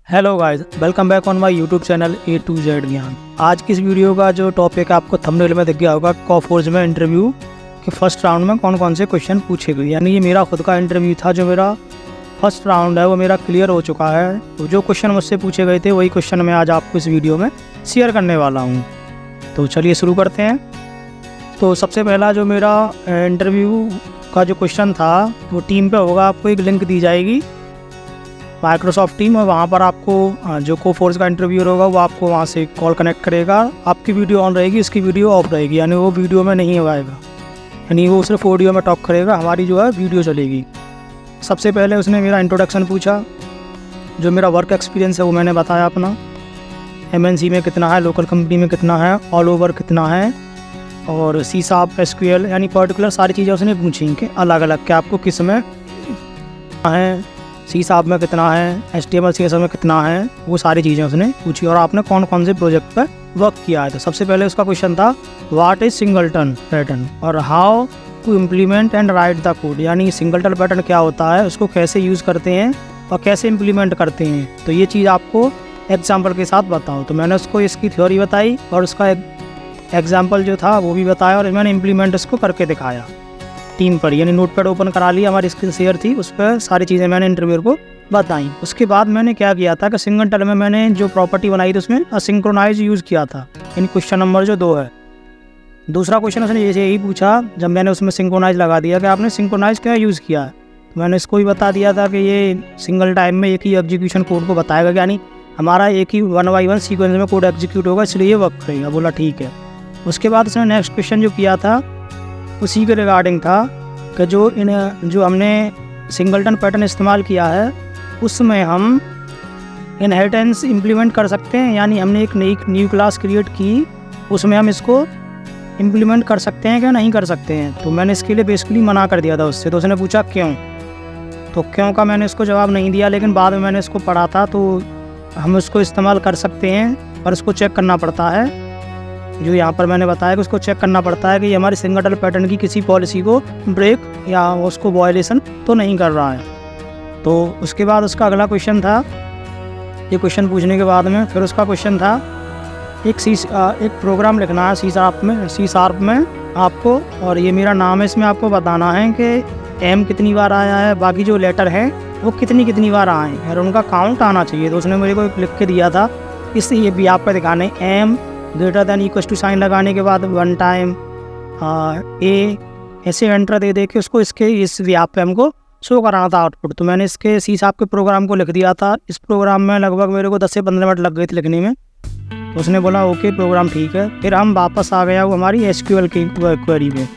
Hello guys, welcome back on my YouTube channel A to Z Gyan. आज की इस video का जो टॉपिक है आपको थंबनेल में दिख गया होगा, कॉफोर्ज में इंटरव्यू के फर्स्ट राउंड में कौन कौन से क्वेश्चन पूछे गए। यानी ये मेरा खुद का इंटरव्यू था, जो मेरा फर्स्ट राउंड है वो मेरा क्लियर हो चुका है। तो जो क्वेश्चन मुझसे पूछे गए थे वही क्वेश्चन मैं आज आपको इस वीडियो में शेयर करने वाला हूँ। तो चलिए शुरू करते हैं। तो सबसे पहला जो मेरा इंटरव्यू का जो क्वेश्चन था वो टीम पे होगा। आपको एक लिंक दी जाएगी माइक्रोसॉफ्ट टीम, और वहाँ पर आपको जो कोफोर्ज का इंटरव्यूअर होगा वो आपको वहाँ से कॉल कनेक्ट करेगा। आपकी वीडियो ऑन रहेगी, इसकी वीडियो ऑफ रहेगी, यानी वो वीडियो में नहीं आएगा, यानी वो सिर्फ ऑडियो में टॉक करेगा, हमारी जो है वीडियो चलेगी। सबसे पहले उसने मेरा इंट्रोडक्शन पूछा, जो मेरा वर्क एक्सपीरियंस है वो मैंने बताया अपना। MNC में कितना है, लोकल कंपनी में कितना है, ऑल ओवर कितना है, और C#, SQL यानी पर्टिकुलर सारी चीज़ें उसने पूछी कि अलग अलग कि आपको किस में है, C# में कितना है, HTML CSS में कितना है, वो सारी चीज़ें उसने पूछी। और आपने कौन कौन से प्रोजेक्ट पर वर्क किया है। तो सबसे पहले उसका क्वेश्चन था व्हाट इज़ सिंगलटन पैटर्न और how to implement and write the code. यानी सिंगलटन पैटर्न क्या होता है, उसको कैसे यूज़ करते हैं और कैसे इम्प्लीमेंट करते हैं। तो ये चीज़ आपको एग्जाम्पल के साथ बताओ। तो मैंने उसको इसकी थ्योरी बताई और उसका एग्जाम्पल जो था वो भी बताया, और मैंने इम्प्लीमेंट इसको करके दिखाया टीम पर। यानी नोटपैड ओपन करा लिया, हमारी स्क्रीन शेयर थी, उस पर सारी चीज़ें मैंने इंटरव्यूअर को बताई। उसके बाद मैंने क्या किया था कि सिंगलटन में मैंने जो प्रॉपर्टी बनाई थी उसमें असिंक्रोनाइज यूज़ किया था। यानी क्वेश्चन नंबर जो 2 है। दूसरा क्वेश्चन उसने जैसे यही पूछा, जब मैंने उसमें सिंक्रोनाइज लगा दिया कि आपने सिंक्रोनाइज क्या यूज़ किया है, तो मैंने इसको भी बता दिया था कि ये सिंगल टाइम में एक ही एग्जीक्यूशन कोड को बताएगा, यानी हमारा एक ही 1 by 1 सीक्वेंस में कोड एग्जीक्यूट होगा, इसलिए ये वर्क करेगा। बोला ठीक है। उसके बाद उसने नेक्स्ट क्वेश्चन जो किया था उसी के रिगार्डिंग था कि जो हमने सिंगलटन पैटर्न इस्तेमाल किया है उसमें हम इनहेरिटेंस इम्प्लीमेंट कर सकते हैं। यानी हमने एक नई न्यू क्लास क्रिएट की, उसमें हम इसको इम्प्लीमेंट कर सकते हैं क्या नहीं कर सकते हैं। तो मैंने इसके लिए बेसिकली मना कर दिया था उससे। तो उसने पूछा क्यों, तो क्यों का मैंने इसको जवाब नहीं दिया, लेकिन बाद में मैंने इसको पढ़ा था। तो हम उसको इस्तेमाल कर सकते हैं, पर उसको चेक करना पड़ता है। जो यहाँ पर मैंने बताया कि उसको चेक करना पड़ता है कि ये हमारी सिंगलटन पैटर्न की किसी पॉलिसी को ब्रेक या उसको वायलेशन तो नहीं कर रहा है। तो उसके बाद उसका अगला क्वेश्चन था, ये क्वेश्चन पूछने के बाद में फिर उसका क्वेश्चन था एक प्रोग्राम लिखना है C# में आपको, और ये मेरा नाम है, इसमें आपको बताना है कि M कितनी बार आया है, बाकी जो लेटर है वो कितनी बार आए हैं, और उनका काउंट आना चाहिए। तो उसने मेरे को लिख के दिया था, इससे ये भी आपको दिखाने M > साइन लगाने के बाद 1 टाइम A ऐसे एंटर दे के उसको इसके इस व्याप पे हमको शो कराना था आउटपुट। तो मैंने इसके C# के प्रोग्राम को लिख दिया था। इस प्रोग्राम में लगभग मेरे को 10 से 15 मिनट लग गए थे लिखने में। तो उसने बोला ओके प्रोग्राम ठीक है। फिर हम वापस आ गया वो हमारी SQL की क्वेरी में।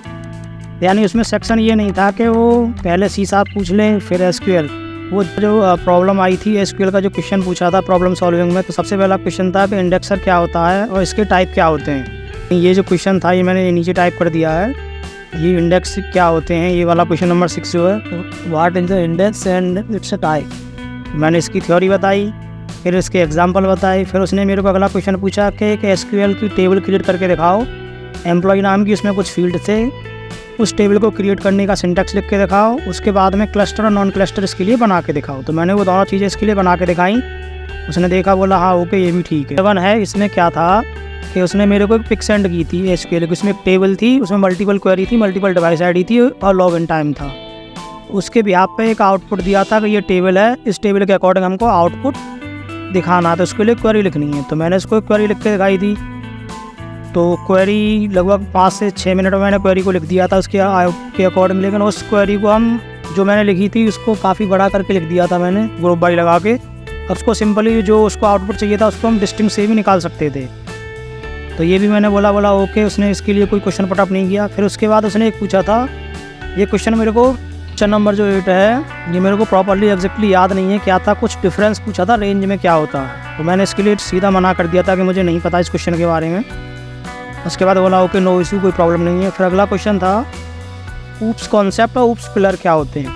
यानी उसमें सेक्शन ये नहीं था कि वो पहले C# पूछ लें फिर SQL। वो जो प्रॉब्लम आई थी SQL का जो क्वेश्चन पूछा था प्रॉब्लम सॉल्विंग में, तो सबसे पहला क्वेश्चन था कि इंडेक्सर क्या होता है और इसके टाइप क्या होते हैं। ये जो क्वेश्चन था ये मैंने नीचे टाइप कर दिया है, ये इंडेक्स क्या होते हैं, ये वाला क्वेश्चन नंबर 6 जो है, what is the index and it's a type. मैंने इसकी थ्योरी बताई, फिर इसके एग्जांपल बताए। फिर उसने मेरे को अगला क्वेश्चन पूछा कि SQL की टेबल क्रिएट करके दिखाओ, एम्प्लॉय नाम की उसमें कुछ फील्ड थे, उस टेबल को क्रिएट करने का सिंटैक्स लिख के दिखाओ। उसके बाद में क्लस्टर और नॉन क्लस्टर इसके लिए बना के दिखाओ। तो मैंने वो दोनों चीज़ें इसके लिए बना के दिखाई। उसने देखा, बोला हाँ ओके ये भी ठीक है। 7 है, इसमें क्या था कि उसने मेरे को एक पिक सेंड की थी SQL की, उसमें एक टेबल थी, उसमें मल्टीपल क्वेरी थी, मल्टीपल डिवाइस ID थी और लॉगिन टाइम था। उसके बिहाफ पे एक आउटपुट दिया था कि ये टेबल है, इस टेबल के अकॉर्डिंग हमको आउटपुट दिखाना था, उसके लिए क्वेरी लिखनी है। तो मैंने उसको एक क्वेरी लिख के दिखाई थी। तो क्वेरी लगभग 5 से 6 मिनट में मैंने क्वेरी को लिख दिया था उसके अकॉर्डिंग। लेकिन उस क्वेरी को हम जो मैंने लिखी थी उसको काफ़ी बड़ा करके लिख दिया था मैंने, ग्रुप बाई लगा के। उसको सिंपली जो उसको आउटपुट चाहिए था उसको हम डिस्टिंक्ट से भी निकाल सकते थे। तो ये भी मैंने बोला ओके। उसने इसके लिए कोई क्वेश्चन पुटअप नहीं किया। फिर उसके बाद उसने एक पूछा था, ये क्वेश्चन मेरे को क्वेश्चन नंबर जो 8 है, ये मेरे को प्रॉपरली एग्जैक्टली याद नहीं है क्या था, कुछ डिफरेंस पूछा था रेंज में क्या होता है। तो मैंने इसके लिए सीधा मना कर दिया था कि मुझे नहीं पता इस क्वेश्चन के बारे में। उसके बाद बोला ओके नो इशू, कोई प्रॉब्लम नहीं है। फिर अगला क्वेश्चन था ऊप्स कॉन्सेप्ट और ऊप्स पिलर क्या होते हैं।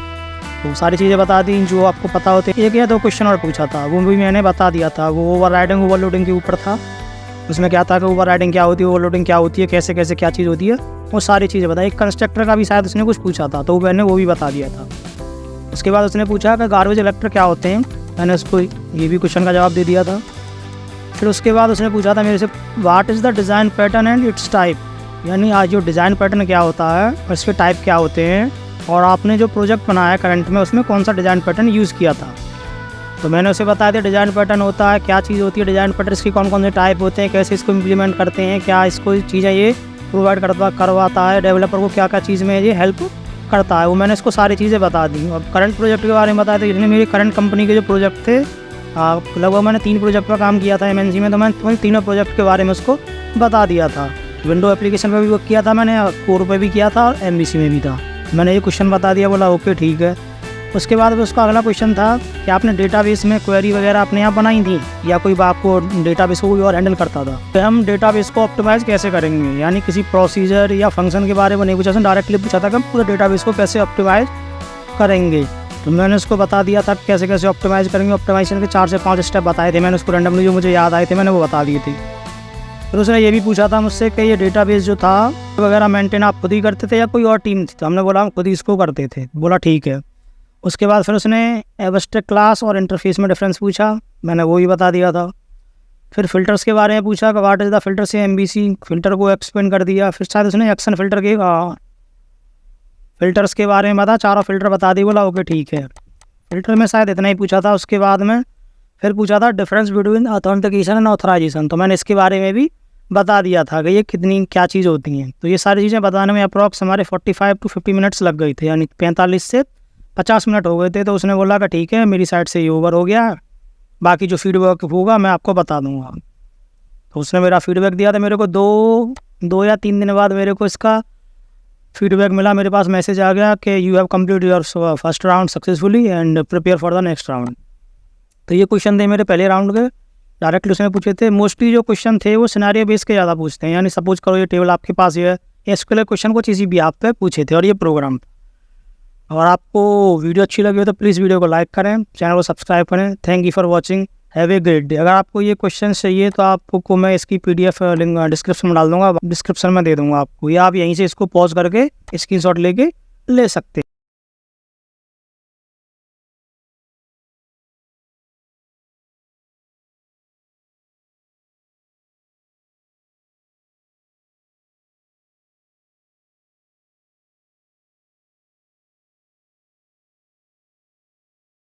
तो सारी चीज़ें बता दी जो आपको पता होते हैं। 1 या 2 क्वेश्चन और पूछा था, वो भी मैंने बता दिया था। वो ओवरराइडिंग ओवरलोडिंग के ऊपर था। उसमें क्या था कि ओवरराइडिंग क्या होती है, ओवरलोडिंग क्या होती है, कैसे कैसे क्या चीज़ होती है, वो सारी चीज़ें बताई। एक कंस्ट्रक्टर का भी शायद उसने कुछ पूछा था, तो मैंने वो भी बता दिया था। उसके बाद उसने पूछा कि गार्बेज कलेक्टर क्या होते हैं। मैंने उसको ये भी क्वेश्चन का जवाब दे दिया था। फिर उसके बाद उसने पूछा था मेरे से what is the design pattern and it's type, यानी आज जो डिज़ाइन पैटर्न क्या होता है और इसके टाइप क्या होते हैं, और आपने जो प्रोजेक्ट बनाया है करंट में उसमें कौन सा डिज़ाइन पैटर्न यूज़ किया था। तो मैंने उसे बताया था डिज़ाइन पैटर्न होता है, क्या चीज़ होती है डिज़ाइन पैटर्न, इसकी कौन कौन से टाइप होते हैं, कैसे इसको इम्प्लीमेंट करते हैं, क्या इसको चीज़ें ये प्रोवाइड करवाता है, डेवलपर को क्या क्या चीज़ में ये हेल्प करता है, वो मैंने इसको सारी चीज़ें बता दी। और करंट प्रोजेक्ट के बारे में बताया था, इसने मेरी करंट कंपनी के जो प्रोजेक्ट थे लगभग मैंने 3 प्रोजेक्ट पर काम किया था MNC में, तो मैंने तीनों प्रोजेक्ट के बारे में उसको बता दिया था। विंडो एप्लीकेशन पर भी वर्क किया था मैंने, कोर पर भी किया था और MVC में भी था। मैंने ये क्वेश्चन बता दिया, बोला ओके ठीक है। उसके बाद उसका अगला क्वेश्चन था कि आपने डेटाबेस में क्वेरी वगैरह अपने आप बनाई थी या कोई आपको डेटाबेस को कोई और हैंडल करता था। तो हम डेटाबेस को ऑप्टिमाइज़ कैसे करेंगे, यानी किसी प्रोसीजर या फंक्शन के बारे में नहीं पूछा, डायरेक्टली पूछा था कि हम पूरे डेटाबेस को कैसे ऑप्टिमाइज़ करेंगे। तो मैंने उसको बता दिया था कैसे कैसे ऑप्टिमाइज़ करेंगे। ऑप्टिमाइजेशन के 4 से 5 स्टेप बताए थे मैंने उसको, रैंडमली जो मुझे याद आए थे मैंने वो बता दिए थे। फिर उसने ये भी पूछा था मुझसे कि ये डेटाबेस जो था वगैरह मेंटेन आप खुद ही करते थे या कोई और टीम थी, तो हमने बोला हम खुद ही इसको करते थे। बोला ठीक है। उसके बाद फिर उसने एब्स्ट्रैक्ट क्लास और इंटरफेस में डिफरेंस पूछा, मैंने वो भी बता दिया था। फिर फ़िल्टर्स के बारे में पूछा कि व्हाट इज़ द फ़िल्टर से MVC, फ़िल्टर को एक्सप्लेन कर दिया। फिर शायद उसने एक्शन फ़िल्टर के फ़िल्टर्स के बारे में बता, 4 फ़िल्टर बता दी। बोला ओके ठीक है। फ़िल्टर में शायद इतना ही पूछा था। उसके बाद में फिर पूछा था difference between authentication and authorization, तो मैंने इसके बारे में भी बता दिया था कि ये कितनी क्या चीज़ होती हैं। तो ये सारी चीज़ें बताने में अप्रॉक्स हमारे 45 to 50 मिनट्स लग गई थे, यानी 45 से 50 मिनट हो गए थे। तो उसने बोला कि ठीक है मेरी साइड से ये ओवर हो गया, बाकी जो फीडबैक होगा मैं आपको बता दूंगा। तो उसने मेरा फीडबैक दिया था, मेरे को दो या 3 दिन बाद मेरे को इसका फीडबैक मिला, मेरे पास मैसेज आ गया कि you have complete your first round successfully and prepare for the next round. तो ये क्वेश्चन थे मेरे पहले राउंड के, डायरेक्टली उसने पूछे थे। मोस्टली जो क्वेश्चन थे वो सिनेरियो बेस के ज़्यादा पूछते हैं, यानी सपोज करो ये टेबल आपके पास ये है, SQL क्वेश्चन को किसी भी आप पे पूछे थे और ये प्रोग्राम। और आपको वीडियो अच्छी लगी हो तो प्लीज़ वीडियो को लाइक करें, चैनल को सब्सक्राइब करें। Thank you for watching, have a great day. अगर आपको ये क्वेश्चन चाहिए तो आपको मैं इसकी PDF लिंक डिस्क्रिप्शन में डाल दूँगा, डिस्क्रिप्शन में दे दूँगा आपको, या आप यहीं से इसको पॉज करके स्क्रीनशॉट लेके ले सकते हैं।